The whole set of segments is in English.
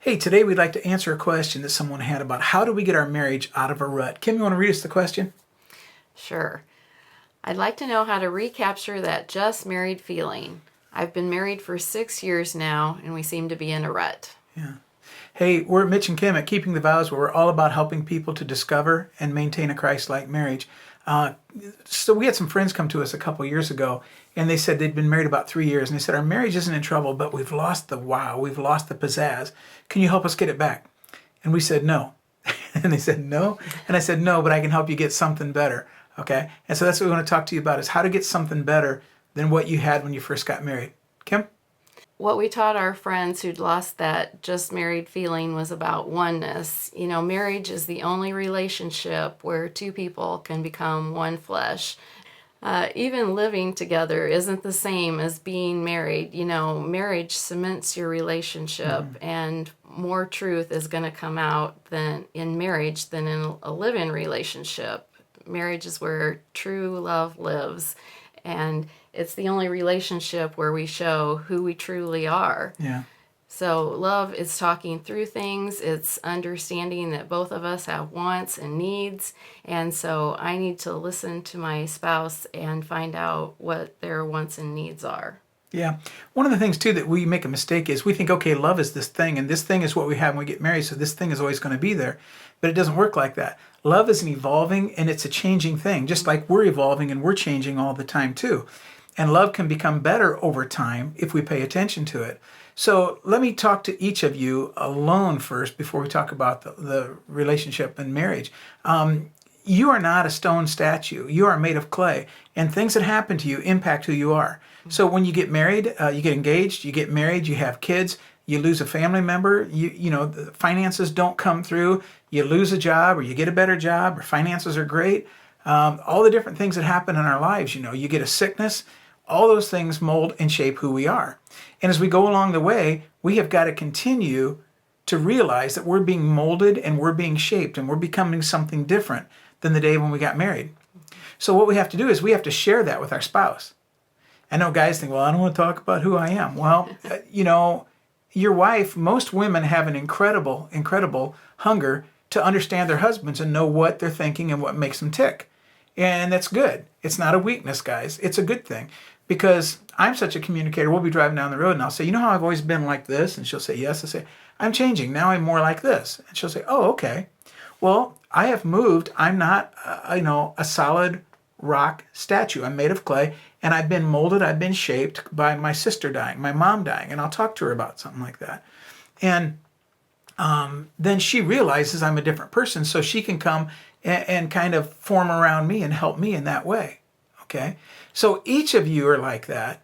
Hey, today we'd like to answer a question that someone had about how do we get our marriage out of a rut. Kim, you want to read us the question? Sure. I'd like to know how to recapture that just married feeling. I've been married for 6 years now, and we seem to be in a rut. Yeah. Hey, we're Mitch and Kim at Keeping the Vows, where we're all about helping people to discover and maintain a Christ-like marriage. Uh, so we had some friends come to us a couple years ago, and they said they'd been married about 3 years, and they said, our marriage isn't in trouble, but we've lost the wow, we've lost the pizzazz. Can you help us get it back? And we said, no. And they said, no. And I said, no, but I can help you get something better. Okay. And so that's what we want to talk to you about is how to get something better than what you had when you first got married. Kim? What we taught our friends who'd lost that just married feeling was about oneness. Marriage is the only relationship where two people can become one flesh. Even living together isn't the same as being married. Marriage cements your relationship, and more truth is going to come out than in marriage than in a live-in relationship. Marriage is where true love lives, and it's the only relationship where we show who we truly are. Yeah. So love is talking through things. It's understanding that both of us have wants and needs. And so I need to listen to my spouse and find out what their wants and needs are. Yeah. One of the things, too, that we make a mistake is we think, okay, love is this thing, and this thing is what we have when we get married, so this thing is always going to be there. But it doesn't work like that. Love is an evolving and it's a changing thing, just like we're evolving and we're changing all the time, too. And love can become better over time if we pay attention to it. So let me talk to each of you alone first before we talk about the relationship and marriage. You are not a stone statue. You are made of clay. And things that happen to you impact who you are. So when you get married, you get engaged, you get married, you have kids, you lose a family member, the finances don't come through, you lose a job or you get a better job or finances are great. All the different things that happen in our lives, you get a sickness, all those things mold and shape who we are. And as we go along the way, we have got to continue to realize that we're being molded and we're being shaped and we're becoming something different than the day when we got married. So what we have to do is we have to share that with our spouse. I know guys think, well, I don't want to talk about who I am. Well, your wife, most women have an incredible hunger to understand their husbands and know what they're thinking and what makes them tick. And that's good. It's not a weakness, guys. It's a good thing. Because I'm such a communicator, we'll be driving down the road and I'll say, how I've always been like this? And she'll say, yes. I say, I'm changing. Now I'm more like this. And she'll say, oh, okay. Well, I have moved. I'm not, a solid rock statue. I'm made of clay and I've been molded. I've been shaped by my sister dying, my mom dying. And I'll talk to her about something like that. And then she realizes I'm a different person. So she can come and kind of form around me and help me in that way. Okay. So each of you are like that,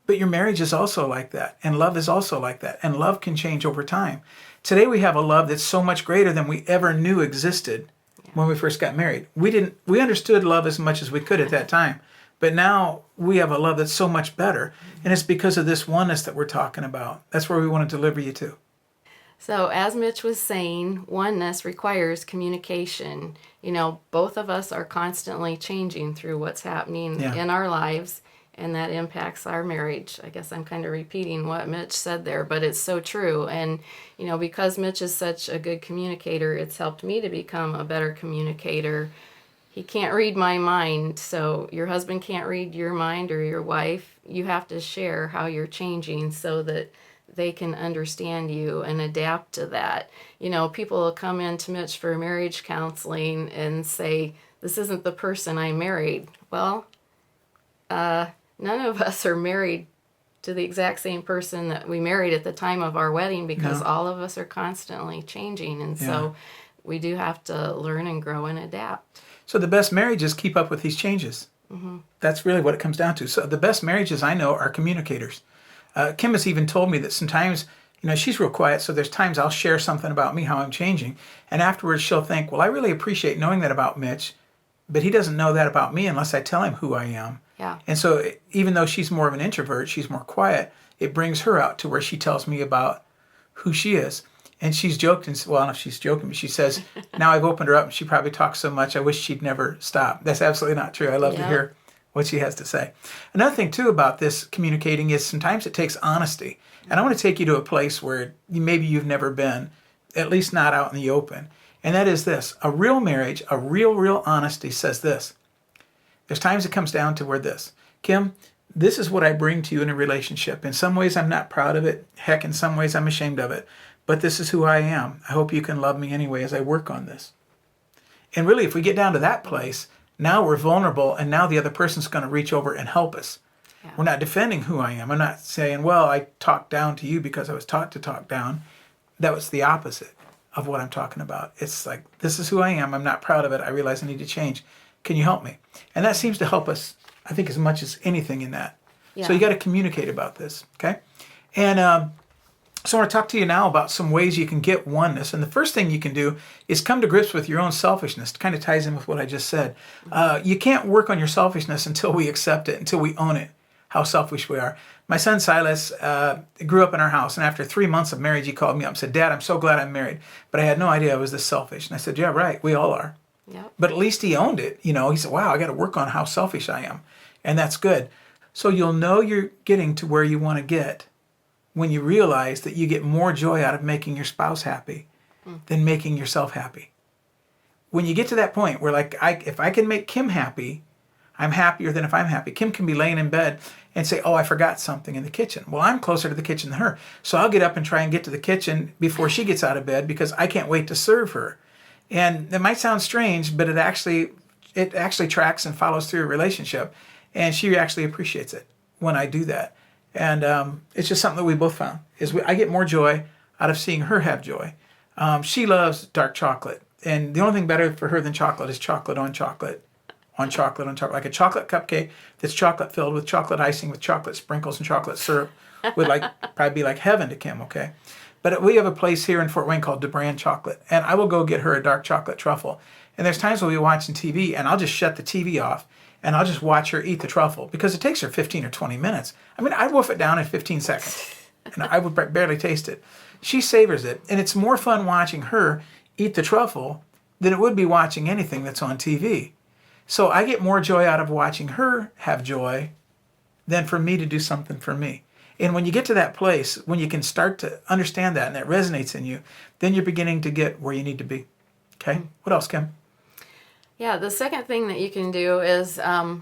but your marriage is also like that. And love is also like that. And love can change over time. Today we have a love that's so much greater than we ever knew existed when we first got married. We understood love as much as we could at that time. But now we have a love that's so much better. And it's because of this oneness that we're talking about. That's where we want to deliver you to. So as Mitch was saying, oneness requires communication. Both of us are constantly changing through what's happening in our lives, and that impacts our marriage. I guess I'm kind of repeating what Mitch said there, but it's so true. And, because Mitch is such a good communicator, it's helped me to become a better communicator. He can't read my mind, so your husband can't read your mind or your wife. You have to share how you're changing so that they can understand you and adapt to that. People will come in to Mitch for marriage counseling and say, this isn't the person I married. Well, none of us are married to the exact same person that we married at the time of our wedding because all of us are constantly changing. And so we do have to learn and grow and adapt. So the best marriages keep up with these changes. Mm-hmm. That's really what it comes down to. So the best marriages I know are communicators. Kim has even told me that sometimes, she's real quiet, so there's times I'll share something about me, how I'm changing. And afterwards she'll think, well, I really appreciate knowing that about Mitch, but he doesn't know that about me unless I tell him who I am. Yeah. And so even though she's more of an introvert, she's more quiet, it brings her out to where she tells me about who she is. And she's joked, and well, I don't know if she's joking, but she says, now I've opened her up and she probably talks so much, I wish she'd never stop. That's absolutely not true. I love to hear what she has to say. Another thing too about this communicating is sometimes it takes honesty. And I want to take you to a place where maybe you've never been, at least not out in the open. And that is this: a real marriage, a real honesty says this. There's times it comes down to where this, Kim, this is what I bring to you in a relationship. In some ways I'm not proud of it. Heck, in some ways I'm ashamed of it. But this is who I am. I hope you can love me anyway as I work on this. And really, if we get down to that place, now we're vulnerable, and now the other person's going to reach over and help us. Yeah. We're not defending who I am. I'm not saying, well, I talked down to you because I was taught to talk down. That was the opposite of what I'm talking about. It's like, this is who I am. I'm not proud of it. I realize I need to change. Can you help me? And that seems to help us, I think, as much as anything in that. Yeah. So you got to communicate about this, okay? And so I want to talk to you now about some ways you can get oneness. And the first thing you can do is come to grips with your own selfishness. It kind of ties in with what I just said. You can't work on your selfishness until we accept it, until we own it, how selfish we are. My son Silas grew up in our house, and after 3 months of marriage, he called me up and said, Dad, I'm so glad I'm married. But I had no idea I was this selfish. And I said, yeah, right, we all are. Yep. But at least he owned it. You know, he said, wow, I got to work on how selfish I am. And that's good. So you'll know you're getting to where you want to get when you realize that you get more joy out of making your spouse happy than making yourself happy. When you get to that point where, like, if I can make Kim happy, I'm happier than if I'm happy. Kim can be laying in bed and say, oh, I forgot something in the kitchen. Well, I'm closer to the kitchen than her. So I'll get up and try and get to the kitchen before she gets out of bed because I can't wait to serve her. And it might sound strange, but it actually tracks and follows through a relationship. And she actually appreciates it when I do that. And it's just something that we both found. I get more joy out of seeing her have joy. She loves dark chocolate. And the only thing better for her than chocolate is chocolate on chocolate. On chocolate on chocolate. Like a chocolate cupcake that's chocolate filled with chocolate icing with chocolate sprinkles and chocolate syrup would probably be like heaven to Kim, okay? But we have a place here in Fort Wayne called DeBrand Chocolate, and I will go get her a dark chocolate truffle. And there's times we'll be watching TV, and I'll just shut the TV off, and I'll just watch her eat the truffle, because it takes her 15 or 20 minutes. I mean, I'd wolf it down in 15 seconds, and I would barely taste it. She savors it, and it's more fun watching her eat the truffle than it would be watching anything that's on TV. So I get more joy out of watching her have joy than for me to do something for me. And when you get to that place, when you can start to understand that and that resonates in you, then you're beginning to get where you need to be. Okay? What else, Kim? Yeah, the second thing that you can do is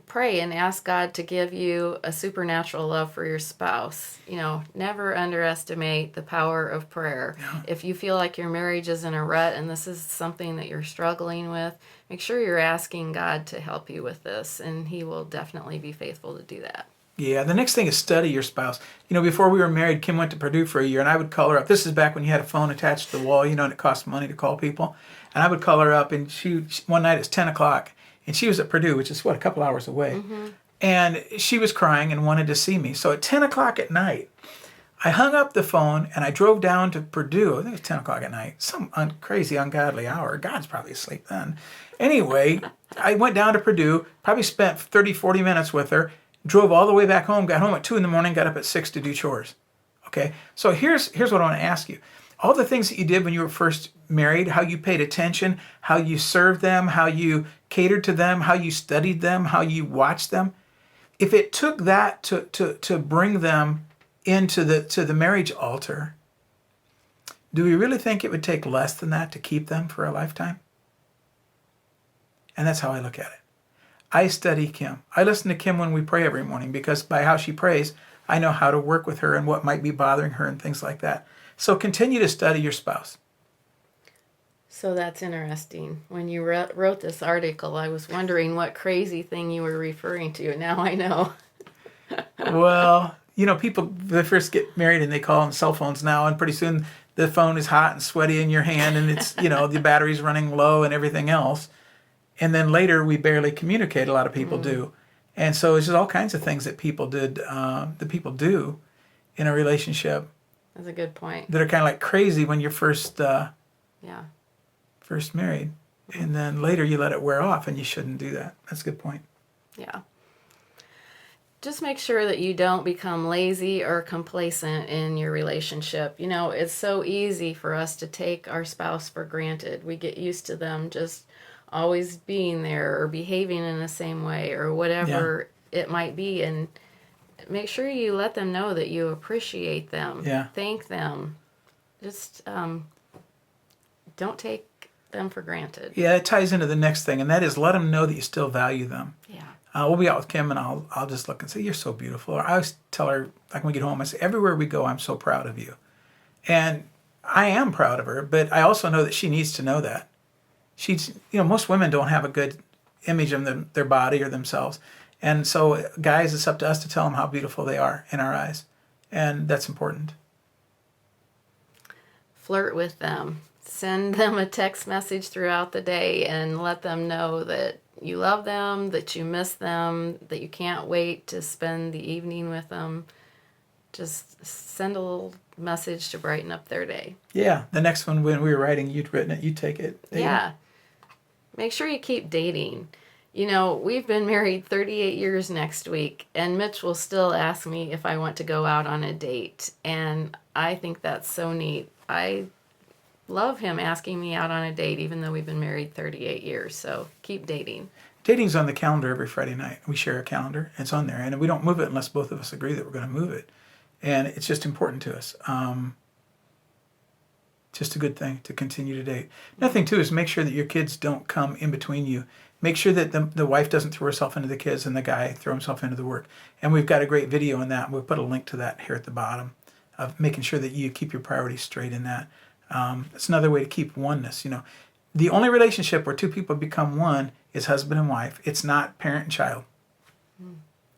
pray and ask God to give you a supernatural love for your spouse. You know, never underestimate the power of prayer. Yeah. If you feel like your marriage is in a rut and this is something that you're struggling with, make sure you're asking God to help you with this, and He will definitely be faithful to do that. Yeah, the next thing is study your spouse. You know, before we were married, Kim went to Purdue for a year, and I would call her up. This is back when you had a phone attached to the wall, you know, and it cost money to call people. And I would call her up, and she one night it's 10 o'clock, and she was at Purdue, which is, a couple hours away. Mm-hmm. And she was crying and wanted to see me. So at 10 o'clock at night, I hung up the phone, and I drove down to Purdue. I think it was 10 o'clock at night, some crazy, ungodly hour. God's probably asleep then. Anyway, I went down to Purdue, probably spent 30, 40 minutes with her, drove all the way back home, got home at 2 in the morning, got up at 6 to do chores. Okay, so here's what I want to ask you. All the things that you did when you were first married, how you paid attention, how you served them, how you catered to them, how you studied them, how you watched them. If it took that to bring them into the marriage altar, do we really think it would take less than that to keep them for a lifetime? And that's how I look at it. I study Kim. I listen to Kim when we pray every morning, because by how she prays, I know how to work with her and what might be bothering her and things like that. So continue to study your spouse. So that's interesting. When you wrote this article, I was wondering what crazy thing you were referring to. Now I know. Well, you know, people, they first get married and they call on cell phones now, and pretty soon the phone is hot and sweaty in your hand, and it's, you know, the battery's running low and everything else. And then later we barely communicate. A lot of people do. And so it's just all kinds of things that people do in a relationship. That's a good point. That are kind of like crazy when you're first married. And then later you let it wear off, and you shouldn't do that. That's a good point. Yeah. Just make sure that you don't become lazy or complacent in your relationship. You know, it's so easy for us to take our spouse for granted. We get used to them just always being there or behaving in the same way or whatever it might be, and make sure you let them know that you appreciate them. Yeah. Thank them. Just don't take them for granted. Yeah, it ties into the next thing, and that is let them know that you still value them. Yeah. We'll be out with Kim, and I'll just look and say, "You're so beautiful." Or I always tell her, like when we get home, I say, "Everywhere we go, I'm so proud of you," and I am proud of her. But I also know that she needs to know that. She's, most women don't have a good image of their body or themselves, and so guys, it's up to us to tell them how beautiful they are in our eyes, and that's important. Flirt with them. Send them a text message throughout the day and let them know that you love them, that you miss them, that you can't wait to spend the evening with them. Just send a little message to brighten up their day. Yeah, the next one, when we were writing, you'd written it, you take it. Yeah. Make sure you keep dating. We've been married 38 years next week, and Mitch will still ask me if I want to go out on a date. And I think that's so neat. I love him asking me out on a date, even though we've been married 38 years. So keep dating. Dating's on the calendar every Friday night. We share a calendar. It's on there, and we don't move it unless both of us agree that we're going to move it. And it's just important to us. Just a good thing to continue to date. Another thing, too, is make sure that your kids don't come in between you. Make sure that the wife doesn't throw herself into the kids and the guy throw himself into the work. And we've got a great video on that. We'll put a link to that here at the bottom of making sure that you keep your priorities straight in that. It's another way to keep oneness. The only relationship where two people become one is husband and wife. It's not parent and child.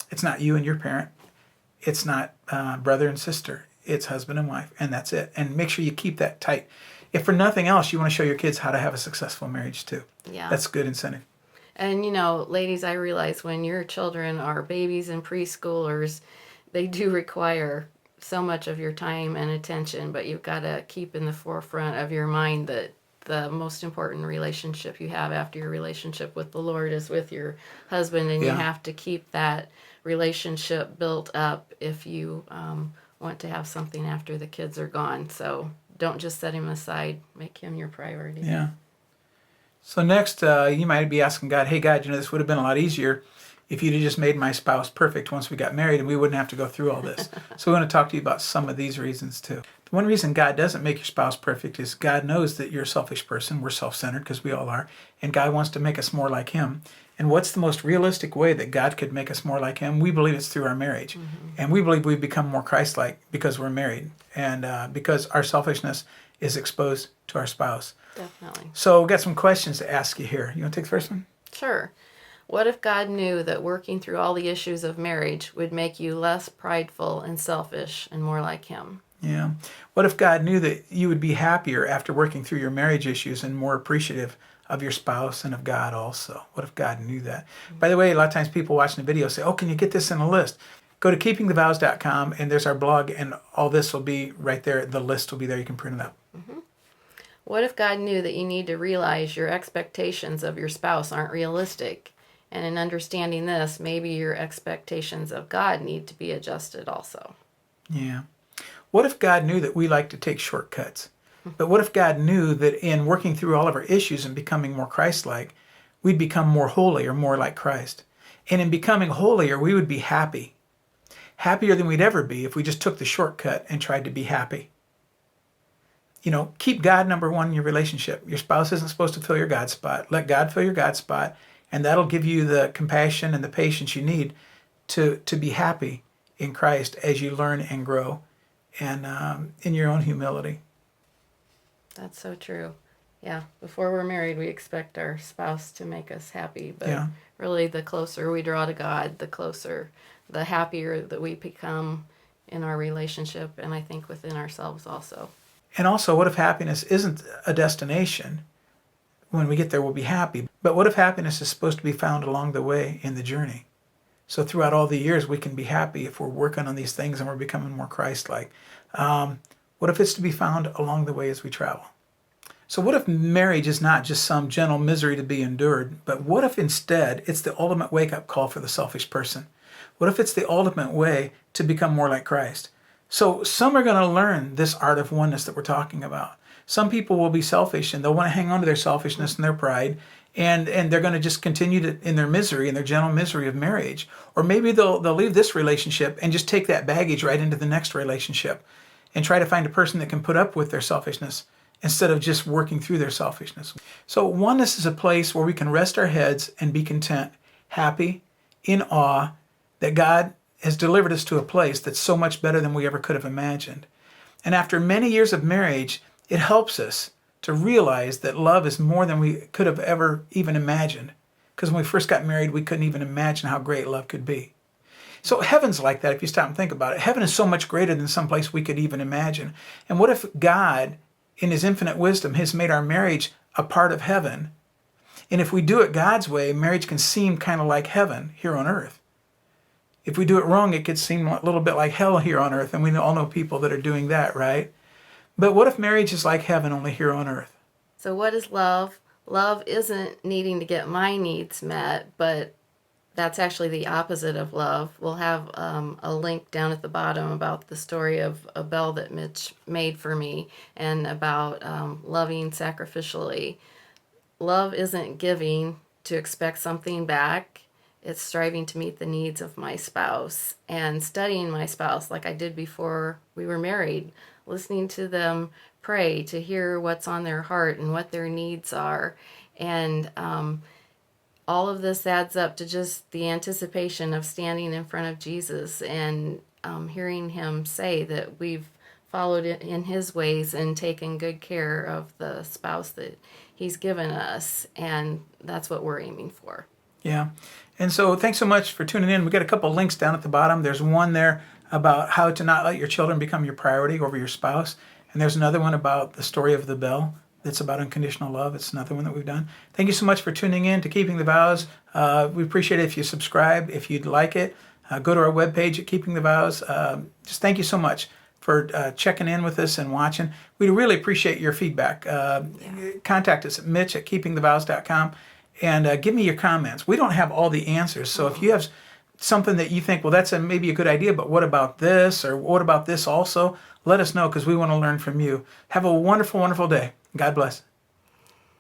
It's not you and your parent. It's not brother and sister. It's husband and wife, and that's it. And make sure you keep that tight. If for nothing else, you want to show your kids how to have a successful marriage too. Yeah. That's good incentive. And, ladies, I realize when your children are babies and preschoolers, they do require so much of your time and attention, but you've got to keep in the forefront of your mind that the most important relationship you have after your relationship with the Lord is with your husband, and you have to keep that relationship built up if you want to have something after the kids are gone. So don't just set him aside. Make him your priority. Yeah. So next, you might be asking God, "Hey, God, this would have been a lot easier if you'd have just made my spouse perfect once we got married and we wouldn't have to go through all this." So we want to talk to you about some of these reasons too. The one reason God doesn't make your spouse perfect is God knows that you're a selfish person. We're self-centered because we all are. And God wants to make us more like him. And what's the most realistic way that God could make us more like him? We believe it's through our marriage. Mm-hmm. And we believe we've become more Christ-like because we're married. And because our selfishness is exposed to our spouse. Definitely. So we've got some questions to ask you here. You want to take the first one? Sure. What if God knew that working through all the issues of marriage would make you less prideful and selfish and more like him? Yeah. What if God knew that you would be happier after working through your marriage issues and more appreciative of your spouse and of God also? What if God knew that? Mm-hmm. By the way, a lot of times people watching the video say, "Oh, can you get this in a list?" Go to keepingthevows.com, and there's our blog, and all this will be right there. The list will be there. You can print it out. Mm-hmm. What if God knew that you need to realize your expectations of your spouse aren't realistic? And in understanding this, maybe your expectations of God need to be adjusted also. Yeah. What if God knew that we like to take shortcuts? But what if God knew that in working through all of our issues and becoming more Christ-like, we'd become more holy or more like Christ? And in becoming holier, we would be happy. Happier than we'd ever be if we just took the shortcut and tried to be happy. Keep God number one in your relationship. Your spouse isn't supposed to fill your God spot. Let God fill your God spot, and that'll give you the compassion and the patience you need to be happy in Christ as you learn and grow and in your own humility. That's so true. Yeah, before we're married, we expect our spouse to make us happy, but really the closer we draw to God, the happier that we become in our relationship, and I think within ourselves also. And also, what if happiness isn't a destination? When we get there, we'll be happy. But what if happiness is supposed to be found along the way in the journey? So throughout all the years, we can be happy if we're working on these things and we're becoming more Christ-like. What if it's to be found along the way as we travel? So what if marriage is not just some gentle misery to be endured, but what if instead it's the ultimate wake-up call for the selfish person? What if it's the ultimate way to become more like Christ? So some are going to learn this art of oneness that we're talking about. Some people will be selfish and they'll want to hang on to their selfishness and their pride, and they're going to just continue to in their misery, in their gentle misery of marriage. Or maybe they'll leave this relationship and just take that baggage right into the next relationship and try to find a person that can put up with their selfishness instead of just working through their selfishness. So oneness is a place where we can rest our heads and be content, happy, in awe that God has delivered us to a place that's so much better than we ever could have imagined. And after many years of marriage, it helps us to realize that love is more than we could have ever even imagined. Because when we first got married, we couldn't even imagine how great love could be. So heaven's like that if you stop and think about it. Heaven is so much greater than some place we could even imagine. And what if God, in his infinite wisdom, has made our marriage a part of heaven? And if we do it God's way, marriage can seem kind of like heaven here on earth. If we do it wrong, it could seem a little bit like hell here on earth. And we all know people that are doing that, right? But what if marriage is like heaven only here on earth? So what is love? Love isn't needing to get my needs met, but that's actually the opposite of love. We'll have a link down at the bottom about the story of a bell that Mitch made for me and about loving sacrificially. Love isn't giving to expect something back. It's striving to meet the needs of my spouse and studying my spouse like I did before we were married, listening to them pray to hear what's on their heart and what their needs are. And all of this adds up to just the anticipation of standing in front of Jesus and hearing him say that we've followed in his ways and taken good care of the spouse that he's given us. And that's what we're aiming for. Yeah. And so thanks so much for tuning in. We got a couple links down at the bottom. There's one there about how to not let your children become your priority over your spouse. And there's another one about the story of the bell that's about unconditional love. It's another one that we've done. Thank you so much for tuning in to Keeping the Vows. We appreciate it if you subscribe, if you'd like it. Go to our webpage at Keeping the Vows. Just thank you so much for checking in with us and watching. We really appreciate your feedback. Contact us at mitch@keepingthevows.com and give me your comments. We don't have all the answers, so if you have something that you think, well, that's maybe a good idea, but what about this, or what about this also? Let us know, because we want to learn from you. Have a wonderful, wonderful day. God bless.